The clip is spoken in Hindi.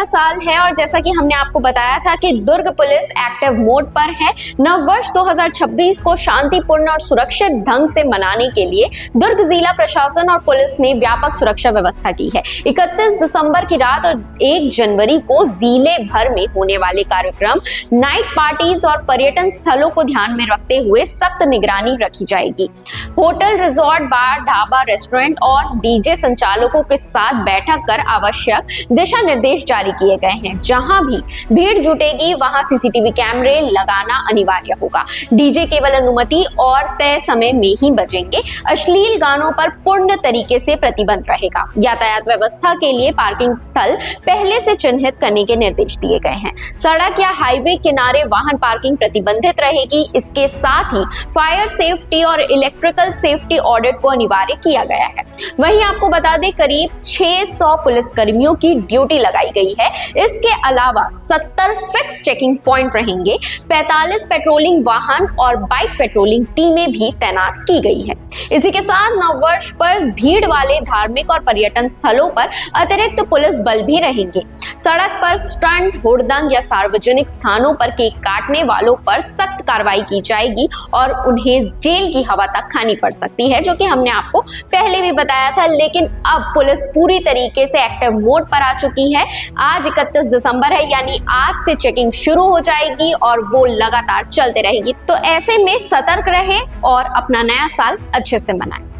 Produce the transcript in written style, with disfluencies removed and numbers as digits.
नया साल है और जैसा कि हमने आपको बताया था कि दुर्ग पुलिस एक्टिव मोड पर है। नववर्ष 2026 को शांतिपूर्ण और सुरक्षित ढंग से मनाने के लिए दुर्ग जिला प्रशासन और पुलिस ने व्यापक सुरक्षा व्यवस्था की है। 31 दिसंबर की रात और 1 जनवरी को जिले भर में होने वाले कार्यक्रम, नाइट पार्टीज और पर्यटन स्थलों को ध्यान में रखते हुए सख्त निगरानी रखी जाएगी। होटल, रिजॉर्ट, बार, ढाबा, रेस्टोरेंट और डीजे संचालकों के साथ बैठक कर आवश्यक दिशा निर्देश जारी किए गए हैं। जहां भी भीड़ जुटेगी वहां सीसीटीवी कैमरे लगाना अनिवार्य होगा। डीजे केवल अनुमति और तय समय में ही बजेंगे। अश्लील गानों पर पूर्ण तरीके से प्रतिबंध रहेगा। यातायात व्यवस्था के लिए पार्किंग स्थल पहले से चिन्हित करने के निर्देश दिए गए हैं। सड़क या हाईवे किनारे वाहन पार्किंग प्रतिबंधित रहेगी। इसके साथ ही फायर सेफ्टी और इलेक्ट्रिकल सेफ्टी ऑडिट को अनिवार्य किया गया है। वहीं आपको बता दें, करीब 600 पुलिसकर्मियों की ड्यूटी लगाई गई है। इसके अलावा 70 फिक्स चेकिंग पॉइंट रहेंगे। 45 पेट्रोलिंग वाहन और बाइक पेट्रोलिंग टीमें भी तैनात की गई है। इसी के साथ नववर्ष पर भीड़ वाले धार्मिक और पर्यटन स्थलों पर अतिरिक्त पुलिस बल भी रहेंगे। सड़क पर स्टंट, हुड़दंग या सार्वजनिक स्थानों पर केक काटने वालों पर सख्त कार्रवाई की जाएगी और उन्हें जेल की हवा तक खानी पड़ सकती है, जो कि हमने आपको पहले भी बताया था। लेकिन अब पुलिस पूरी तरीके से एक्टिव मोड पर आ चुकी है। आज 31 दिसंबर है, यानी आज से चेकिंग शुरू हो जाएगी और वो लगातार चलते रहेगी। तो ऐसे में सतर्क रहें और अपना नया साल अच्छे से मनाएं।